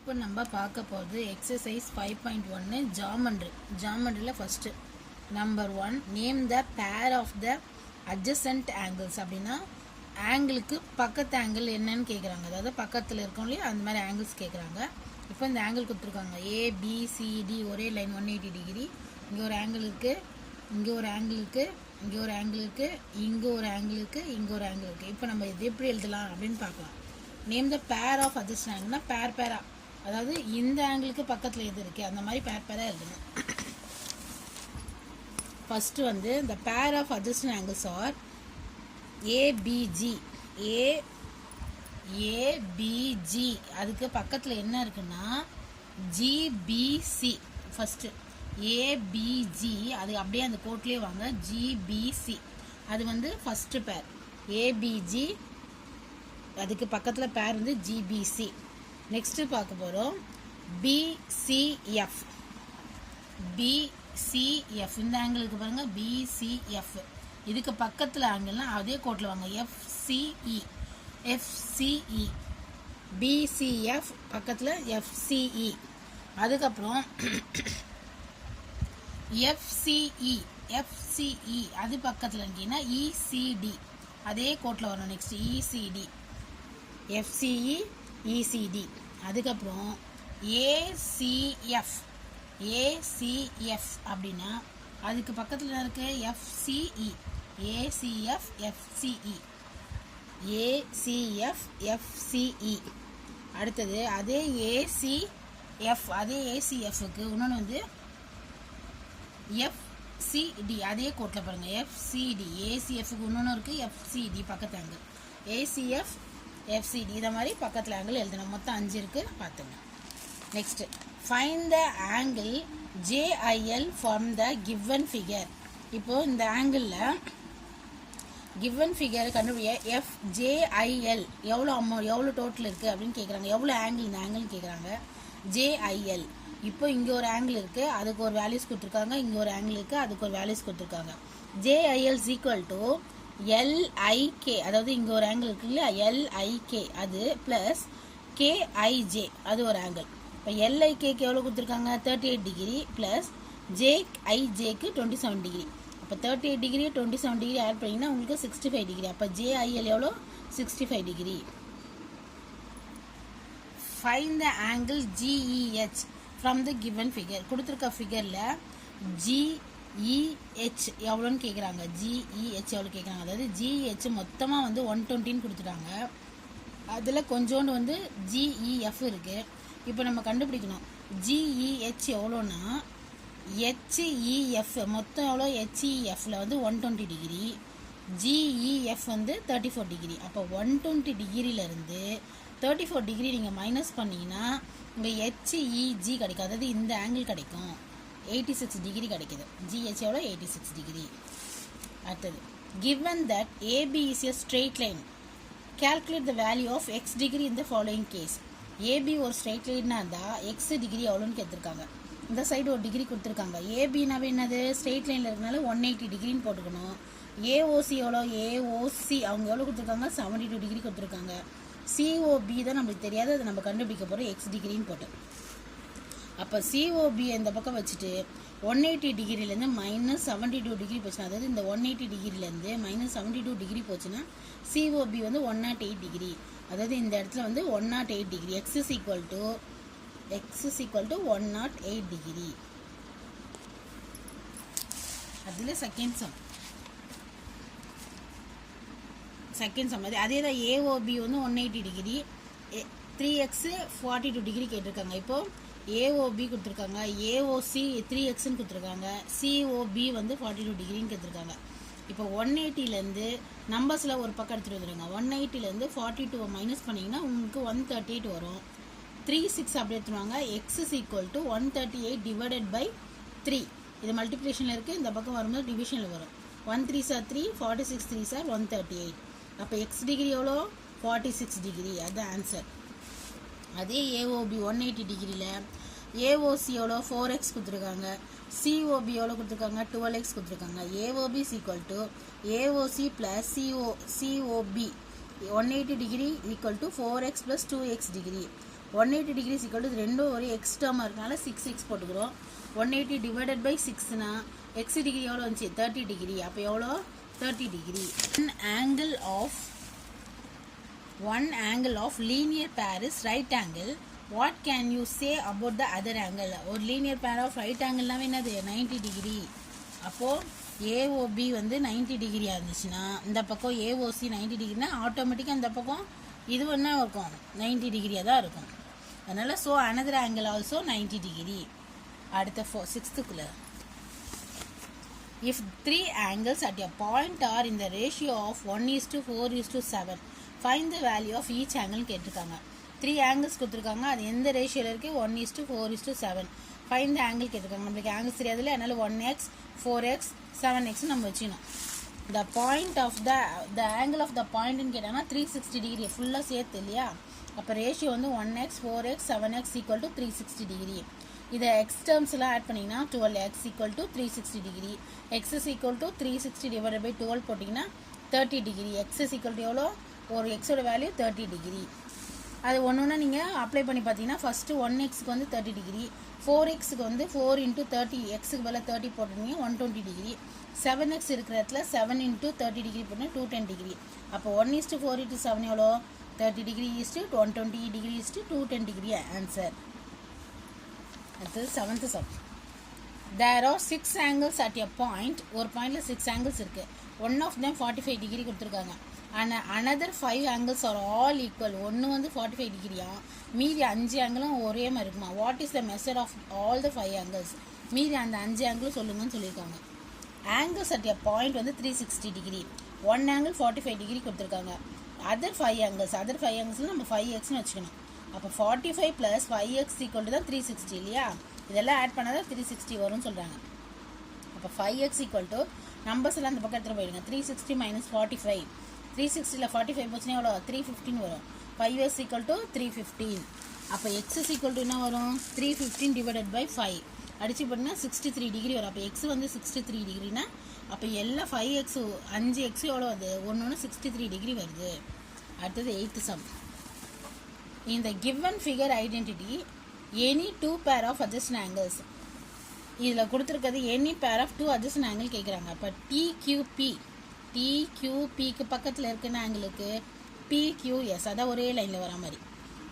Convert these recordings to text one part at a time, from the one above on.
இப்போ நம்ம பார்க்க போகிறது எக்ஸசைஸ் 5.1 ஜாமெண்ட்ரியில் first number 1 name the pair of the adjacent angles. அப்படின்னா ஆங்கிளுக்கு பக்கத்து ஆங்கிள் என்னன்னு கேட்குறாங்க. அதாவது பக்கத்தில் இருக்கோம் இல்லையா, அந்த மாதிரி ஆங்கிள்ஸ் கேட்குறாங்க. இப்போ இந்த ஆங்கிள் கொடுத்துருக்காங்க ஏபிசிடி ஒரே லைன் 180 டிகிரி. இங்கே ஒரு ஆங்கிள் இருக்குது, இங்கே ஒரு ஆங்கிள் இருக்குது, இங்கே ஒரு ஆங்கிள் இருக்குது, இங்கே ஒரு ஆங்கிள் இருக்குது, இங்கே ஒரு ஆங்கிள் இருக்குது. இப்போ நம்ம இது எப்படி எழுதலாம் அப்படின்னு பார்க்கலாம். Name the pair of adjust ஆங்கிள்னா பேரா, அதாவது இந்த ஆங்கிளுக்கு பக்கத்தில் எது இருக்குது அந்த மாதிரி பேராக எழுதணும். ஃபஸ்ட்டு வந்து இந்த pair of adjacent angles are ABG. ABG அதுக்கு பக்கத்தில் என்ன இருக்குன்னா ஜிபிசி. ஃபஸ்ட்டு ஏபிஜி அது அப்படியே அந்த கோட்லேயே வாங்க. ஜிபிசி அது வந்து ஃபஸ்ட்டு பேர். ஏபிஜி அதுக்கு பக்கத்தில் பேர் வந்து ஜிபிசி. நெக்ஸ்ட்டு பார்க்க போகிறோம் பிசிஎஃப். பிசிஎஃப் இந்த ஆங்கிளுக்கு பாருங்கள் பிசிஎஃப். இதுக்கு பக்கத்தில் ஆங்கிள்னால் அதே கோட்டில் வாங்க. எஃப்சிஇ. எஃப்சிஇ பிசிஎஃப் பக்கத்தில் எஃப்சிஇ. அதுக்கப்புறம் எஃப்சிஇ. எஃப்சிஇ அது பக்கத்தில் இருக்கீங்கன்னா இசிடி அதே கோட்டில் வரணும். Next ECD FCE ECD. அதுக்கப்புறம் ஏசிஎஃப். ஏசிஎஃப் அப்படின்னா அதுக்கு பக்கத்தில் இருக்கு எஃப்சிஇ. ஏசிஎஃப் எஃப்சிஇ. ஏசிஎஃப் எஃப்சிஇ. அடுத்தது அதே ஏசிஎஃப் அதே ஏசிஎஃப்க்கு இன்னொன்று வந்து எஃப்சிடி அதே கோட்டில் பாருங்கள். எஃப்சிடி ஏசிஎஃப்க்கு இன்னொன்று இருக்குது எஃப்சிடி பக்கத்து ஆங்கிள். ஏசிஎஃப் எஃப்சிடி இதை மாதிரி பக்கத்தில் ஆங்கிள் எழுதணும். மொத்தம் 5 இருக்குது பார்த்துங்க. Next find the angle JIL from the given figure. இப்போது இந்த ஆங்கிளில் கிவன் ஃபிகர் கண்டுபிடிய எஃப்ஜேஐஎல் எவ்வளோ டோட்டல் இருக்குது அப்படின்னு கேட்குறாங்க. எவ்வளோ ஆங்கிள் இந்த ஆங்கிள் கேட்குறாங்க. ஜேஐஎல். இப்போ இங்கே ஒரு ஆங்கிள் இருக்குது, அதுக்கு ஒரு வேல்யூஸ் கொடுத்துருக்காங்க. இங்கே ஒரு ஆங்கிள் இருக்குது, அதுக்கு ஒரு வேல்யூஸ் கொடுத்துருக்காங்க. ஜேஐஎல் ஈக்குவல் டு எல்ஐகே. அதாவது இங்கே ஒரு ஆங்கிள் இருக்கு இல்லையா, எல்ஐகே அது ப்ளஸ் கேஐஜே அது ஒரு ஆங்கிள். இப்போ எல்ஐகேக்கு எவ்வளோ கொடுத்துருக்காங்க 38 டிகிரி ப்ளஸ் ஜேஐஜேக்கு 27 டிகிரி. அப்போ 38 டிகிரி 27 டிகிரி ஆட் பண்ணிங்கன்னா உங்களுக்கு 65 டிகிரி. அப்போ ஜேஐஎல் எவ்வளோ 65 degree. Find the angle GEH from the given figure. கொடுத்துருக்க ஃபிகரில் ஜிஇஹெச் எவ்வளோன்னு கேட்குறாங்க. ஜிஇஹெச் எவ்வளோ கேட்குறாங்க. அதாவது ஜிஹெச் மொத்தமாக வந்து 120 கொடுத்துட்டாங்க. அதில் கொஞ்சோண்டு வந்து ஜிஇஎஃப் இருக்குது. இப்போ நம்ம கண்டுபிடிக்கணும் ஜிஇஹெச் எவ்வளோன்னா ஹெச்இஎஃப் மொத்தம் எவ்வளோ. ஹெச்இஎஃப்பில் வந்து 120 டிகிரி, ஜிஇஎஃப் வந்து 34 டிகிரி. அப்போ 120 டிகிரியிலேருந்து 34 டிகிரி நீங்கள் மைனஸ் பண்ணிங்கன்னா உங்கள் ஹெச்இஜி கிடைக்கும். அதாவது இந்த ஆங்கிள் கிடைக்கும் 86 டிகிரி கிடைக்குது. ஜிஹெச் எவ்வளோ 86 டிகிரி. அடுத்தது given that AB is a straight line, calculate the value of x degree in the following case. AB ஒரு ஸ்ட்ரெயிட் லைனாக இருந்தால் எக்ஸ் டிகிரி எவ்வளோன்னு கேட்டிருக்காங்க. இந்த சைடு ஒரு டிகிரி கொடுத்துருக்காங்க. ஏபினாவே என்னது ஸ்ட்ரெயிட் லைனில் இருக்கனால 180 டிகிரின்னு போட்டுக்கணும். ஏஓசி எவ்வளோ. ஏஓசி அவங்க எவ்வளோ கொடுத்துருக்காங்க 72 டிகிரி கொடுத்துருக்காங்க. சிஓபி தான் நம்மளுக்கு தெரியாது, அதை நம்ம கண்டுபிடிக்க போகிறோம் எக்ஸ் டிகிரின்னு போட்டு. அப்போ சிஓபி இந்த பக்கம் வச்சுட்டு 180 டிகிரிலேருந்து -72 டிகிரி போச்சுன்னா, அதாவது இந்த 180 டிகிரிலேருந்து -72 டிகிரி போச்சுன்னா சிஓபி வந்து 108 டிகிரி. அதாவது இந்த இடத்துல வந்து 108 degree. X is equal to 108 degree. அதில் செகண்ட் சம் அதே தான். ஏஓபி வந்து 180 டிகிரி, 3x 42 டிகிரி கேட்டிருக்காங்க. இப்போது ஏஓபி கொடுத்துருக்காங்க, ஏஓசி 3xன்னு கொடுத்துருக்காங்க, சிஓபி வந்து 42 டிகிரின்னு கேட்டிருக்காங்க. இப்போ 180லேருந்து நம்பர்ஸில் ஒரு பக்கம் எடுத்துகிட்டு வந்துடுங்க. 180லேருந்து 42 மைனஸ் பண்ணிங்கன்னா உங்களுக்கு 138 வரும். 36 அப்படி எடுத்துருவாங்க. X is equal to 138 divided by 3. இது மல்டிப்ளிகேஷனில் இருக்குது, இந்த பக்கம் வரும்போது டிவிஷனில் வரும். 1 3s are 3, 46 3s are 138. அப்போ எக்ஸ் டிகிரி எவ்வளோ 46 டிகிரி. அதுதான் ஆன்சர். அதே ஏஓபி 180 டிகிரியில் ஏஓசி எவ்வளோ 4x கொடுத்துருக்காங்க, சிஓபி எவ்வளோ கொடுத்துருக்காங்க 12x கொடுத்துருக்காங்க. AOB is equal to AOC plus COP 180 degree equal to 4x plus 2x degree. 180 degree equal to ரெண்டும் ஒரு எக்ஸ் டேர்மாக இருக்கனால 6x போட்டுக்கிறோம். 180 டிவைடட் பை 6னா எக்ஸ் டிகிரி எவ்வளோ வந்துச்சு 30 டிகிரி. அப்போ எவ்வளோ 30 degree. One angle of linear pair is right angle. What can you say about the other angle? ஒரு linear pair of right angle என்னது 90 டிகிரி. அப்போது AOB வந்து 90 டிகிரியாக இருந்துச்சுன்னா இந்த பக்கம் AOC 90 டிகிரினா ஆட்டோமேட்டிக்காக இந்த பக்கம் இது என்ன இருக்கும் 90 டிகிரியாக தான் இருக்கும். அதனால் so another angle also 90 degree. அடுத்த 6th if 3 angles at a point are in the ratio of 1:4:7 find the value of each angle கேட்டிருக்காங்க. 3 angles கொடுத்துருக்காங்க, அது எந்த ரேஷியோவில் இருக்குது 1:4:7. find the angle கேட்டிருக்காங்க. நம்மளுக்கு ஆங்கிள்ஸ் தெரியாதுல்ல, அதனால 1x 4x 7x நம்ம வச்சுக்கணும். the point of the angle of the point கேட்டாங்கன்னா 360 டிகிரி ஃபுல்லாக சேர்த்து இல்லையா. அப்போ ரேஷியோ வந்து 1x 4x 7x equal to 360 degree. இதை எக்ஸ் டேர்ம்ஸ்லாம் ஆட் பண்ணிங்கன்னா 12x equal to 360 degree. X is equal to 360 divide by 12 போட்டிங்கன்னா 30 degree. X is equal to எவ்வளோ ஒரு எக்ஸோட வேல்யூ 30 டிகிரி. அது ஒன்று நீங்கள் அப்ளை பண்ணி பார்த்தீங்கன்னா ஃபஸ்ட்டு 1xக்கு வந்து 30 டிகிரி, 4xக்கு வந்து 4 × 30 எக்ஸுக்கு மேலே 30 போட்டிருந்தீங்க 120 டிகிரி. 7x இருக்கிற இடத்துல 7 × 30 டிகிரி போட்டு 210 டிகிரி. அப்போ 1:4:7 எவ்வளோ 30 degree is to 120 degree is to 210 degree answer. அடுத்தது 7th sum. There are 6 angles at a point. ஒரு பாயிண்டில் 6 angles இருக்குது. One of them 45 டிகிரி கொடுத்துருக்காங்க. and another 5 angles are all equal. ஒன்று வந்து 45 டிகிரியா, மீதி 5 ஆங்கிளும் ஒரே மாதிரி இருக்குமா. What is the measure of all the 5 angles? மீதி அந்த 5 ஆங்கிளும் சொல்லுங்கன்னு சொல்லியிருக்காங்க. ஆங்கிள்ஸ் அட் எ பாயிண்ட் வந்து 360 டிகிரி. ஒன் ஆங்கிள் 45 டிகிரி கொடுத்துருக்காங்க. அதர் 5 ஆங்கிள்ஸில் நம்ம 5xன்னு வச்சுக்கணும். அப்போ 45 + 5x ஈக்குவல் டு தான் 360 இல்லையா. இதெல்லாம் ஆட் பண்ணால் தான் 360 வரும்னு சொல்கிறாங்க. அப்போ 5x ஈக்குவல் டு நம்பர்ஸ் எல்லாம் அந்த பக்கம் எடுத்துகிட்டு போயிடுங்க. 360 - 45. 360ல் 45 போச்சுன்னா எவ்வளோ 315 வரும். 5x equal to 315. அப்போ x இஸ் ஈக்குவல் டு என்ன வரும் 315 டிவைடட் பை 5 அடிச்சு போட்டிங்கன்னா 63 டிகிரி வரும். அப்போ எக்ஸ் வந்து 63 டிகிரினா அப்போ எல்லா 5x 5x எவ்வளோ வருது ஒன்று 63 டிகிரி வருது. அடுத்தது 8th sum. In the given figure identity any 2 pair of adjacent angles. இதில் கொடுத்துருக்கிறது any pair of 2 adjacent angle கேட்குறாங்க. இப்போ TQPக்கு பக்கத்தில் இருக்குன்னு ஆங்கிளுக்கு PQS அதான் ஒரே லைனில் வர மாதிரி.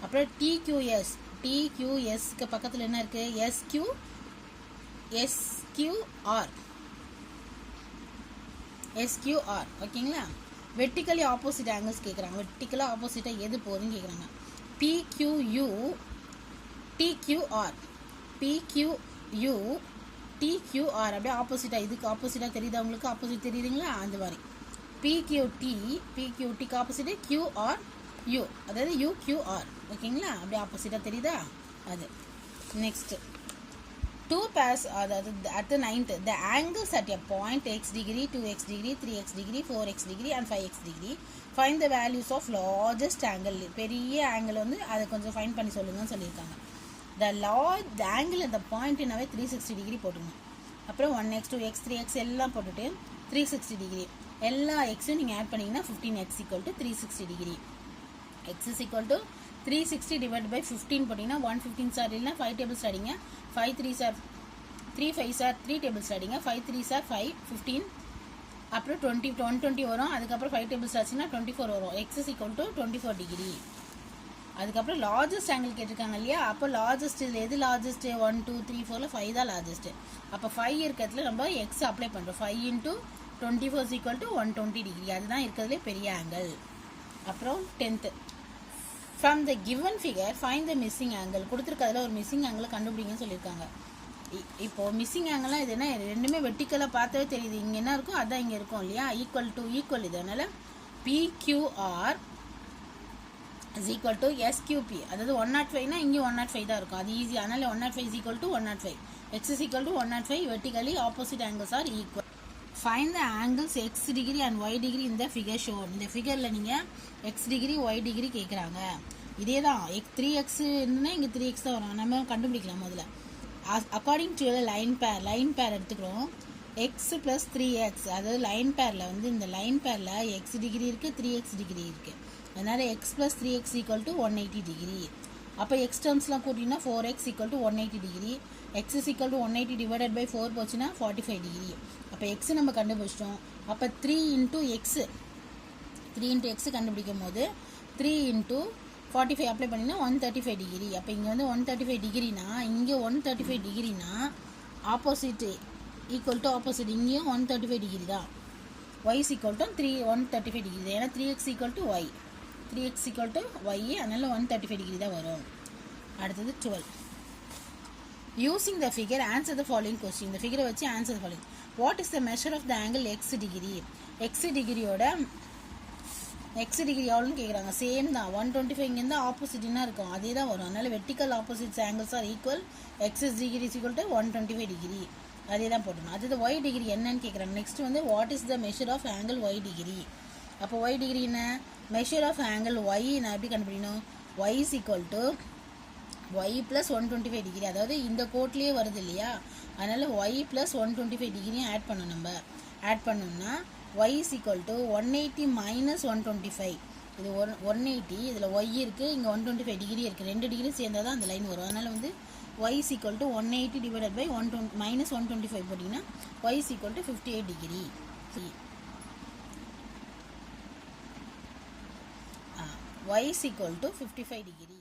அப்புறம் TQSக்கு பக்கத்தில் என்ன இருக்குது SQR ஓகேங்களா. வெர்டிக்கலி ஆப்போசிட் ஆங்கிள்ஸ் கேட்குறாங்க. வெர்டிக்கலாக ஆப்போசிட்டாக எது போகுதுன்னு கேட்குறாங்க. TQR அப்படியே ஆப்போசிட்டாக இதுக்கு ஆப்போசிட்டாக தெரியுது. அவங்களுக்கு ஆப்போசிட் தெரியுதுங்களா அந்த மாதிரி. PQTக்கு ஆப்போசிட்டு QRU அதாவது UQR ஓகேங்களா. அப்படியே ஆப்போசிட்டாக தெரியுதா அது. நெக்ஸ்ட்டு 2 pairs அதாவது at the 9th the angles at a point x degree 2x degree 3x degree 4x degree and 5x degree find the values of largest angle. பெரிய ஆங்கிள் வந்து அதை கொஞ்சம் ஃபைண்ட் பண்ணி சொல்லுங்கன்னு சொல்லியிருக்காங்க. the angle at the point என்னவே 360 degree போட்டுங்க. அப்புறம் 1x 2x 3x எல்லாம் போட்டுட்டு 360 டிகிரி எல்லா எக்ஸும் நீங்கள் ஆட் பண்ணிங்கன்னா 15x equal to 360 degree. x is equal to 360 divided by 15 போட்டிங்கன்னா 115 சார் இல்லைன்னா 5 டேபிள்ஸ் அடிங்க. 5 3 சார் 3 5 சார் 3 டேபிள்ஸ் அடிங்க. 5 3 சார் 5 15 அப்புறம் 120 வரும். அதுக்கப்புறம் 5 டேபிள்ஸ் ஆச்சுன்னா 24 வரும். x is equal to 24 degree. அதுக்கப்புறம் லார்ஜஸ்ட் ஆங்கிள் கேட்டிருக்காங்க இல்லையா. அப்போ லார்ஜஸ்ட் இதில் எது லார்ஜஸ்ட்டு 1 2 3 4ல் 5 தான் லார்ஜஸ்ட்டு. அப்போ 5 இருக்கிறதுல நம்ம எக்ஸ் அப்ளை பண்ணுறோம். 5 × 24 ஈக்குவல் டு 120 டிகிரி. அதுதான் இருக்கிறதுலே பெரிய ஆங்கிள். அப்புறம் 10th from the given figure find the missing angle. கொடுத்துருக்கிறதுல ஒரு மிஸ்ஸிங் ஆங்கிளை கண்டுபிடிங்கன்னு சொல்லியிருக்காங்க. இப்போது மிஸ்ஸிங் ஆங்கிள்லாம் இது என்ன ரெண்டுமே வெர்டிக்கலாக பார்த்தாவே தெரியுது. இங்கே என்ன இருக்கும் அதான் இங்கே இருக்கும் இல்லையா. ஈக்குவல் இது. அதனால் PQR is equal to SQP. அதாவது 105னா இங்கே 105 தான் இருக்கும். அது ஈஸி. அதனால் 105 is equal to 105. X is equal to 105. Vertically opposite angles are equal. Find the angles x degree and y degree in the figure shown. இந்த ஃபிகரில் நீங்கள் x degree y degree கேட்குறாங்க. இதே தான் 3x இருந்துன்னா இங்கே 3x தான் வரும். நம்ம கண்டுபிடிக்கலாம் முதல்ல. அக்கார்டிங் டு லைன் பேர் எடுத்துக்கிறோம். x + 3x அதாவது லைன் பேரில் வந்து இந்த லைன் பேரில் x டிகிரி இருக்குது 3x டிகிரி இருக்குது. அதனால் x + 3x equal to 180 degree. அப்போ எக்ஸ் டேர்ம்ஸ்லாம் கூட்டினா 4x equal to 180 degree, X is equal to 180 divided by 4 போச்சுன்னா 45 டிகிரி. அப்போ எக்ஸ் நம்ம கண்டுபிடிச்சிட்டோம். அப்போ 3 இன்ட்டு எக்ஸ் கண்டுபிடிக்கும் போது 3 இன்ட்டு 45 அப்ளை பண்ணிங்கன்னா 135 டிகிரி. அப்போ இங்கே வந்து 135 டிகிரினா இங்கே 135 டிகிரினா ஆப்போசிட் ஈக்குவல் டு ஆப்போசிட் இங்கேயும் 135 டிகிரி தான். y is equal to 135 degree தான். ஏன்னா 3x equal to y, 3x equal to y, அதனால 135 டிகிரி தான் வரும். அடுத்தது 12. Using the figure, answer the following question. இந்த ஃபிகரை வச்சு answer the following. What is the measure of the angle x degree? x டிகிரியோட x degree எவ்வளோன்னு கேட்குறாங்க. Same தான், 125 இங்கேருந்து ஆப்போசிட்னா இருக்கும், அதே தான் வரும். அதனால vertical opposites angles R equal, X degree is equal to 125 degree, அதே தான் போட்டணும். அது ஒய் டிகிரி என்னன்னு கேட்குறாங்க. நெக்ஸ்ட் வந்து what is the measure of angle Y degree. அப்போ ஒய் டிகிரி என்ன, மெஷர் ஆஃப் ஆங்கிள் ஒய் நான் எப்படி கண்டுபிடிக்கணும், Y is equal to Y plus 125 degree, அதாவது இந்த கோட்லேயே வருது இல்லையா, அதனால் ஒய் ப்ளஸ் 125 டிகிரியும் ஆட் பண்ணணும். நம்ம ஆட் பண்ணோம்னா Y is equal to 180 minus 125, இது 180, இதில் ஒய் இருக்குது, இங்கே 125 டிகிரி இருக்குது, 2 டிகிரி சேர்ந்தால் தான் அந்த லைன் வரும். அதனால் வந்து y is equal to 180 divided by 120 minus 125 போட்டிங்கன்னா y is equal to 58 degree. y is equal to 55 degree.